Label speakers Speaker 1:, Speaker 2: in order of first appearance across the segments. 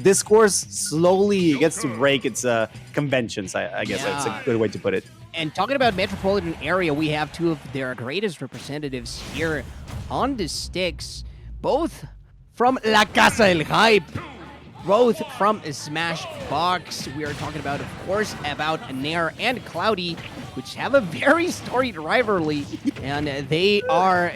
Speaker 1: discourse slowly gets to break its conventions. I guess that's a good way to put it.
Speaker 2: And talking about metropolitan area, we have two of their greatest representatives here on the sticks, both from La Casa El Hype, both from Smashbox. We are talking about, of course, about Nair and Cloudy, which have a very storied rivalry, and they are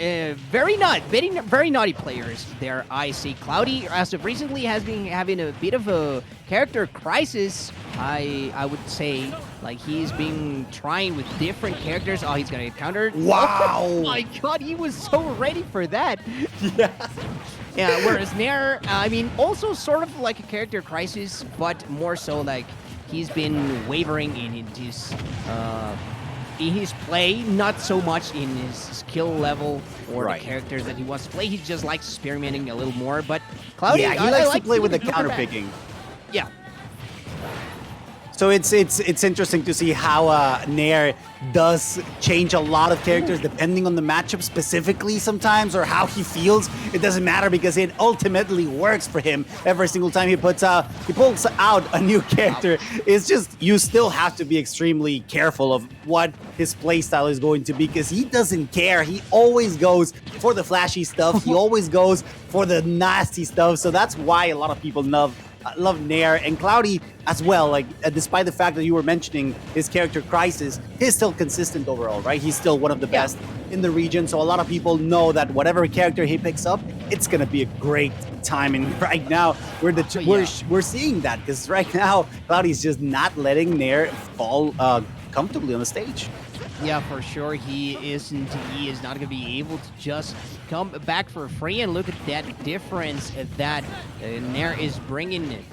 Speaker 2: very naughty players there. I say Cloudy, as of recently, has been having a bit of a character crisis. I would say, like, he's been trying with different characters. Oh, he's gonna get countered.
Speaker 1: Wow!
Speaker 2: Oh my god, he was so ready for that.
Speaker 1: Yeah.
Speaker 2: Yeah, whereas Nair, I mean, also sort of like a character crisis, but more so like he's been wavering in his play, not so much in his skill level or the characters that he wants to play. He just likes experimenting a little more. But Cloudy,
Speaker 1: he likes to play with the counter picking.
Speaker 2: Yeah.
Speaker 1: So it's interesting to see how Nair does change a lot of characters depending on the matchup specifically sometimes, or how he feels. It doesn't matter because it ultimately works for him every single time he pulls out a new character. It's just, you still have to be extremely careful of what his playstyle is going to be, because he doesn't care. He always goes for the flashy stuff. He always goes for the nasty stuff. So that's why a lot of people love Nair and Cloudy as well. Like, despite the fact that you were mentioning his character crisis, he's still consistent overall, right? He's still one of the best in the region. So a lot of people know that whatever character he picks up, it's gonna be a great time. And right now, we're seeing that, because right now Cloudy's just not letting Nair fall comfortably on the stage.
Speaker 2: Yeah, for sure. He is not going to be able to just come back for free. And look at that difference that Nair is bringing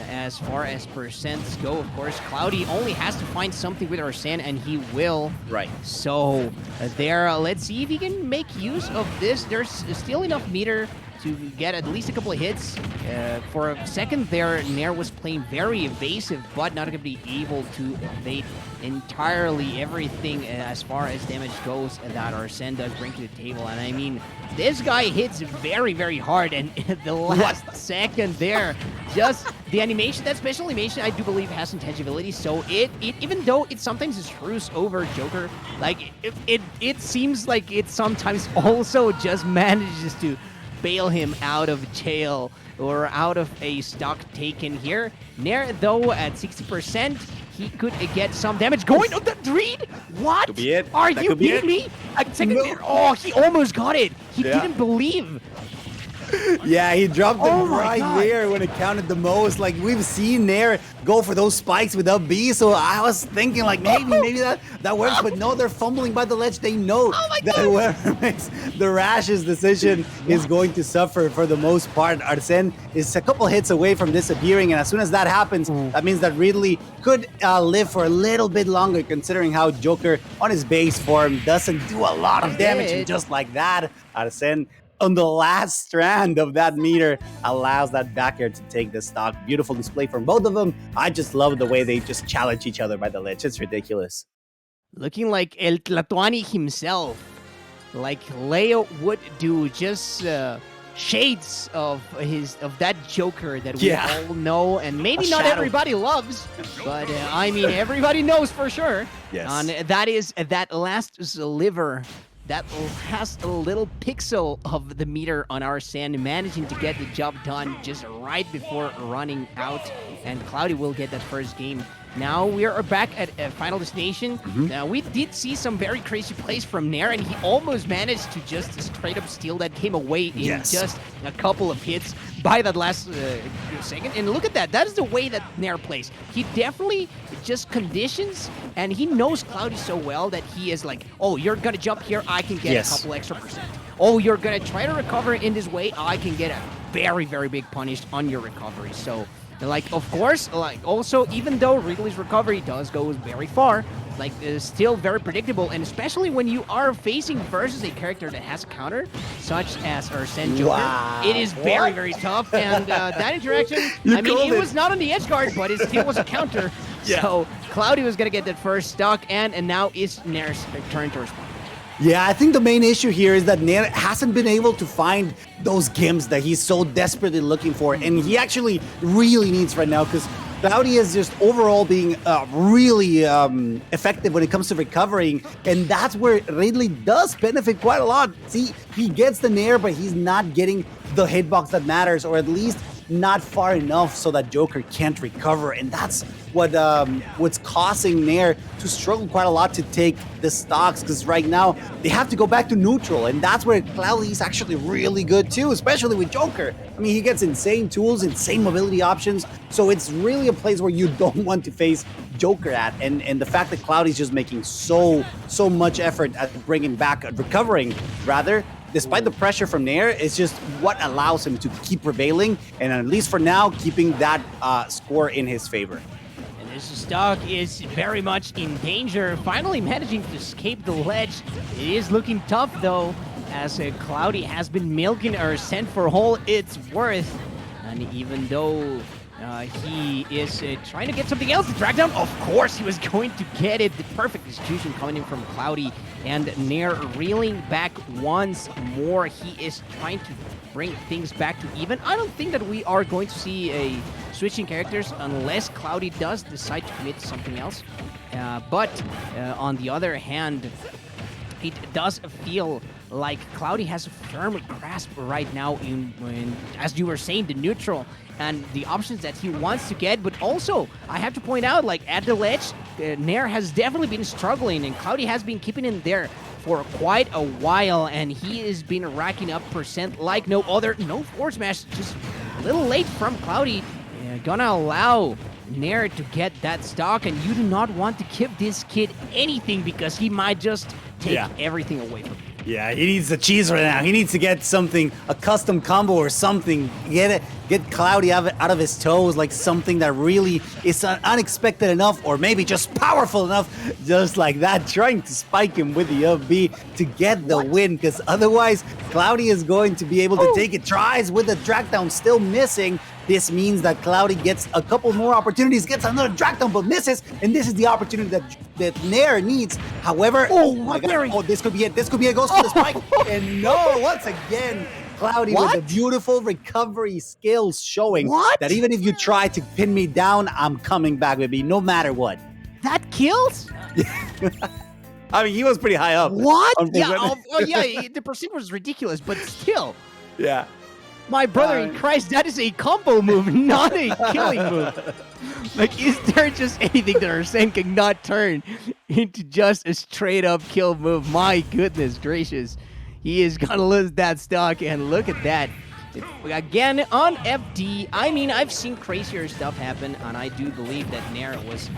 Speaker 2: as far as percents go. Of course, Cloudy only has to find something with Arsene, and he will.
Speaker 1: Right.
Speaker 2: So let's see if he can make use of this. There's still enough meter to get at least a couple of hits. For a second there, Nair was playing very evasive, but not going to be able to evade entirely everything as far as damage goes that Arsene does bring to the table. And I mean, this guy hits very, very hard, and the last second there, just the animation, that special animation, I do believe has intangibility, so it even though it sometimes screws over Joker, like, it seems like it sometimes also just manages to bail him out of jail or out of a stock taken here. Nair, though, at 60%, he could get some damage going. Oh, the Dreed? What?
Speaker 1: Could be it.
Speaker 2: Are you kidding me? Second, oh, he almost got it. He didn't believe.
Speaker 1: Yeah, he dropped it right there when it counted the most. Like, we've seen Nair go for those spikes with up B, so I was thinking, like, maybe that works, but no, they're fumbling by the ledge. They know that whoever makes the rashest decision is going to suffer for the most part. Arsene is a couple hits away from disappearing, and as soon as that happens, that means that Ridley could live for a little bit longer, considering how Joker on his base form doesn't do a lot of damage, and just like that, Arsene, on the last strand of that meter, allows that back air to take the stock. Beautiful display from both of them. I just love the way they just challenge each other by the ledge. It's ridiculous.
Speaker 2: Looking like El Tlatoani himself, like Leo would do, just shades of that Joker that we all know, and maybe not everybody loves, but I mean, everybody knows for sure.
Speaker 1: Yes.
Speaker 2: And that is that last sliver, that last little pixel of the meter on Arsene, managing to get the job done just right before running out, and Cloudy will get that first game. Now we are back at Final Destination. Now we did see some very crazy plays from Nair, and he almost managed to just straight up steal that game away in just a couple of hits by that last second. And look at that. That is the way that Nair plays. He definitely just conditions, and he knows Cloudy so well that he is like, oh, you're going to jump here, I can get a couple extra percent. Oh, you're going to try to recover in this way, I can get a very, very big punish on your recovery. So, like, of course, like, also, even though Ridley's recovery does go very far, like, still very predictable, and especially when you are facing versus a character that has counter, such as Arsene Joker, it is very, very tough, and that interaction, I mean, it was not on the edge guard, but it still was a counter, so Cloudy was going to get that first stock, and now it's Nair's turn to respond.
Speaker 1: Yeah, I think the main issue here is that Nair hasn't been able to find those gimps that he's so desperately looking for, and he actually really needs right now, because Cloudy is just overall being really effective when it comes to recovering, and that's where Ridley does benefit quite a lot. See, he gets the Nair, but he's not getting the hitbox that matters, or at least not far enough so that Joker can't recover, and that's what's causing Nair to struggle quite a lot to take the stocks, because right now they have to go back to neutral, and that's where Cloudy is actually really good too, especially with Joker. I mean, he gets insane tools, insane mobility options, so it's really a place where you don't want to face Joker at, and the fact that Cloudy's just making so much effort at bringing back, recovering rather, despite the pressure from Nair, it's just what allows him to keep prevailing, and at least for now, keeping that score in his favor.
Speaker 2: And this stock is very much in danger, finally managing to escape the ledge. It is looking tough, though, as Cloudy has been milking our Ascent for all it's worth. And even though he is trying to get something else to drag down, of course he was going to get it. The perfect execution coming in from Cloudy, and Nair reeling back once more. He is trying to bring things back to even. I don't think that we are going to see a switching characters unless Cloudy does decide to commit to something else. But on the other hand, it does feel like Cloudy has a firm grasp right now in, as you were saying, the neutral and the options that he wants to get. But also, I have to point out, like, at the ledge, Nair has definitely been struggling, and Cloudy has been keeping him there for quite a while, and he has been racking up percent like no other. No forward smash, just a little late from Cloudy. Gonna allow Nair to get that stock, and you do not want to give this kid anything, because he might just take everything away from you.
Speaker 1: Yeah, he needs the cheese right now. He needs to get something, a custom combo or something. Get Cloudy out of his toes, like something that really is unexpected enough, or maybe just powerful enough, just like that, trying to spike him with the up B to get the win, because otherwise Cloudy is going to be able to take it. Tries with the drag down, still missing. This means that Cloudy gets a couple more opportunities, gets another drag down, but misses, and this is the opportunity that Nair needs. However, oh my god, this could be it. This could be it. Goes for the spike, and no, once again, Cloudy with the beautiful recovery skills showing that even if you try to pin me down, I'm coming back, baby, no matter what.
Speaker 2: That kills?
Speaker 1: I mean, he was pretty high up.
Speaker 2: What? Yeah, the percent was ridiculous, but still.
Speaker 1: Yeah.
Speaker 2: My brother in Christ, that is a combo move, not a killing move. Like, is there just anything that Arsene cannot turn into just a straight-up kill move? My goodness gracious. He is going to lose that stock, and look at that. Again, on FD, I mean, I've seen crazier stuff happen, and I do believe that Nair was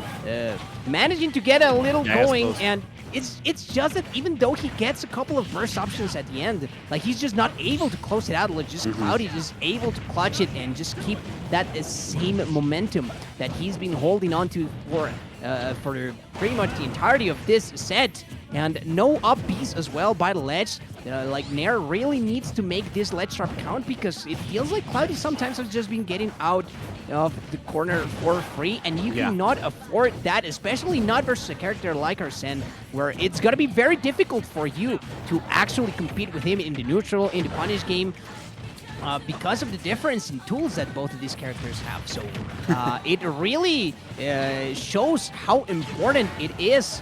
Speaker 2: managing to get a little going, and it's just that even though he gets a couple of burst options at the end, like, he's just not able to close it out. Like, just Cloudy just able to clutch it and just keep that same momentum that he's been holding on to for pretty much the entirety of this set. And no up Bs as well by the ledge. Like, Nair really needs to make this ledge trap count, because it feels like Cloudy sometimes has just been getting out of the corner for free, and you cannot afford that, especially not versus a character like Arsene, where it's going to be very difficult for you to actually compete with him in the neutral, in the punish game, because of the difference in tools that both of these characters have. So it really shows how important it is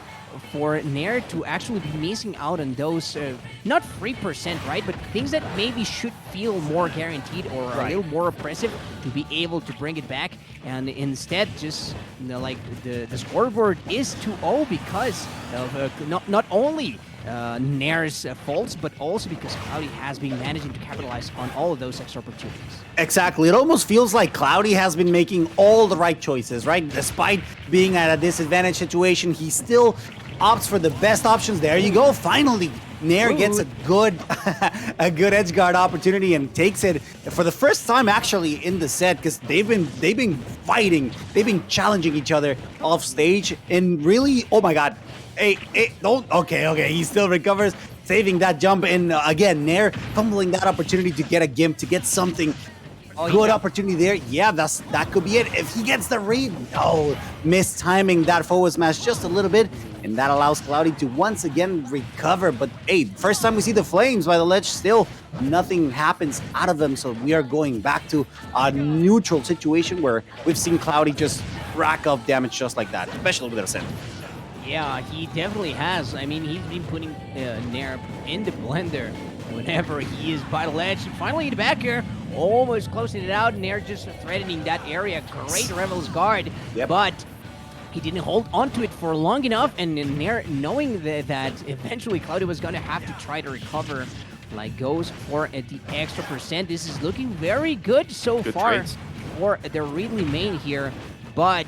Speaker 2: for Nair to actually be missing out on those, not 3%, right, but things that maybe should feel more guaranteed or a little more oppressive, to be able to bring it back. And instead, just, you know, like, the scoreboard is 2-0 because of not only Nair's faults, but also because Cloudy has been managing to capitalize on all of those extra opportunities.
Speaker 1: Exactly. It almost feels like Cloudy has been making all the right choices, right? Despite being at a disadvantaged situation, he still opts for the best options. There you go. Finally, Nair gets a good edgeguard opportunity and takes it for the first time actually in the set, because they've been fighting, they've been challenging each other off stage, and really, oh my god. Hey, don't. Okay. He still recovers, saving that jump, and again, Nair fumbling that opportunity to get a gimp, to get something. Good opportunity there. Yeah, that could be it. If he gets the read, no, mistiming that forward smash just a little bit, and that allows Cloudy to once again recover. But hey, first time we see the flames by the ledge, still nothing happens out of them. So we are going back to a neutral situation where we've seen Cloudy just rack up damage just like that, especially with Ascent.
Speaker 2: Yeah, he definitely has. I mean, he's been putting Nair in the blender whenever he is by the ledge. And finally, the back air, almost closing it out. Nair just threatening that area. Great Revel's guard, but he didn't hold onto it for long enough. And Nair, knowing that eventually Cloudy was going to have to try to recover, like goes for the extra percent. This is looking very good so far
Speaker 3: trades
Speaker 2: for the Ridley main here, but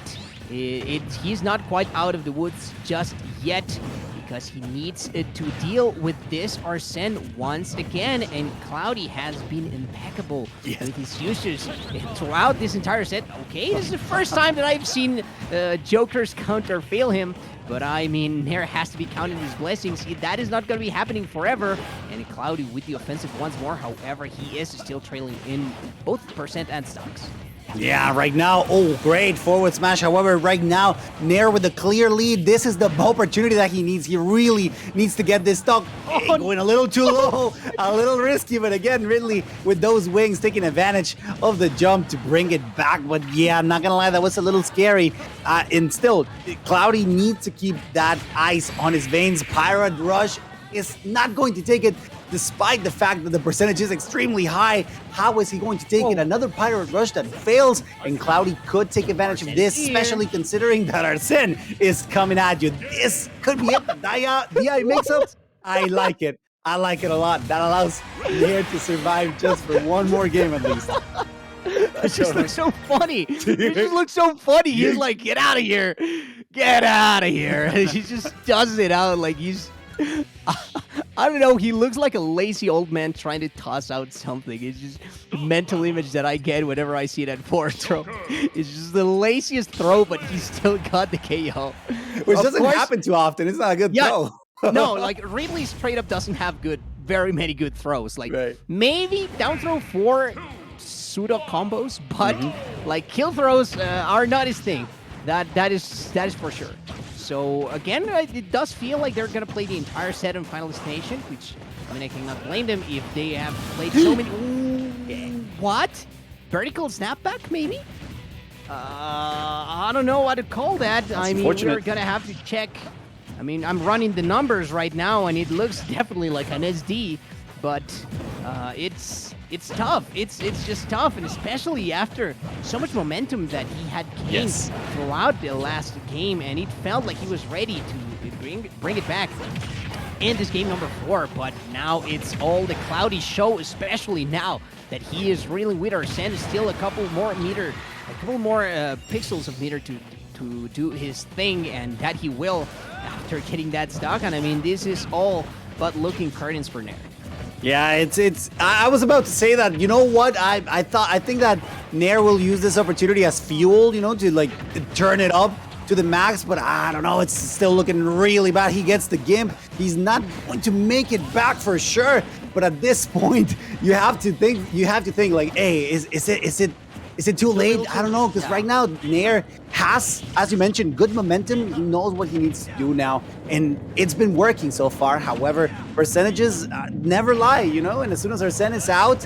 Speaker 2: he's not quite out of the woods just yet, because he needs to deal with this Arsene once again, and Cloudy has been impeccable with his usage throughout this entire set. Okay, this is the first time that I've seen Joker's counter fail him, but I mean, Nair has to be counting his blessings. That is not going to be happening forever, and Cloudy with the offensive once more. However, he is still trailing in both percent and stocks.
Speaker 1: Yeah, right now, great forward smash. However, right now, Nair with a clear lead. This is the opportunity that he needs. He really needs to get this stock. Going a little too low, a little risky, but again, Ridley with those wings taking advantage of the jump to bring it back. But yeah, I'm not gonna lie, that was a little scary. And still, Cloudy needs to keep that ice on his veins. Pirate Rush is not going to take it, despite the fact that the percentage is extremely high. How is he going to take it? Another Pirate Rush that fails, and Cloudy could take advantage of this, especially considering that Arsene is coming at you. This could be it. The DI mix-up. I like it. I like it a lot. That allows Nair to survive just for one more game at least.
Speaker 2: It just looks so funny. It just looks so funny. He's like, get out of here. Get out of here. And he just does it out like he's... I don't know, he looks like a lazy old man trying to toss out something. It's just the mental image that I get whenever I see that forward throw. It's just the laziest throw, but he still got the KO.
Speaker 1: Which doesn't happen too often. It's not a good throw.
Speaker 2: No, like Ridley straight up doesn't have very many good throws. Like maybe down throw 4 pseudo combos, but like kill throws are not his thing. That is for sure. So again, it does feel like they're gonna play the entire set in Final Destination, which I mean I cannot blame them if they have played so many. What? Vertical snapback maybe? I don't know what to call that. I mean, we're gonna have to check. I mean, I'm running the numbers right now, and it looks definitely like an SD, but it's tough. It's just tough, and especially after so much momentum that he had gained throughout the last game, and it felt like he was ready to bring it back in this game number 4. But now it's all the Cloudy show, especially now that he is reeling with Arsene. Still a couple more pixels of meter to do his thing, and that he will after getting that stock. And I mean, this is all but looking curtains for Nair.
Speaker 1: Yeah, it's. I was about to say that. You know what? I think that Nair will use this opportunity as fuel. You know, to like turn it up to the max. But I don't know. It's still looking really bad. He gets the gimp. He's not going to make it back for sure. But at this point, you have to think. Like, hey, is it too late? I don't know, because right now Nair has, as you mentioned, good momentum. He knows what he needs to do now, and it's been working so far. However, percentages never lie, you know, and as soon as Arsene is out,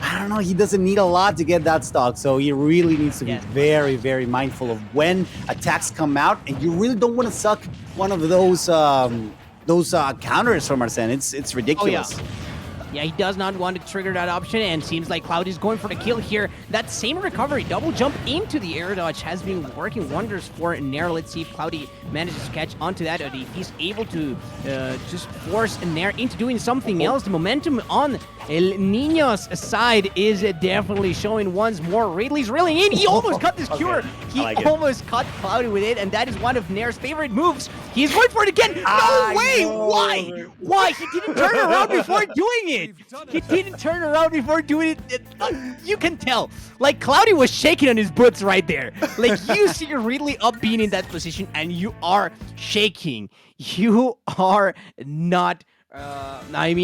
Speaker 1: I don't know, he doesn't need a lot to get that stock, so he really needs to be very, very mindful of when attacks come out, and you really don't want to suck one of those counters from Arsene. It's ridiculous.
Speaker 2: Oh, yeah. Yeah, he does not want to trigger that option, and seems like Cloud is going for the kill here. That same recovery, double jump into the air dodge, has been working wonders for Nair. Let's see if Cloudy manages to catch onto that, or if he's able to just force Nair into doing something else. The momentum on El Niño's side is definitely showing once more. Ridley's reeling in. He almost cut this cure. He almost caught Cloudy with it, and that is one of Nair's favorite moves. He's going for it again. No way! Why? Why? He didn't turn around before doing it. He didn't turn around before doing it. You can tell. Like, Cloudy was shaking on his boots right there. Like, you see Ridley up being in that position, and you are shaking. You are not... I mean...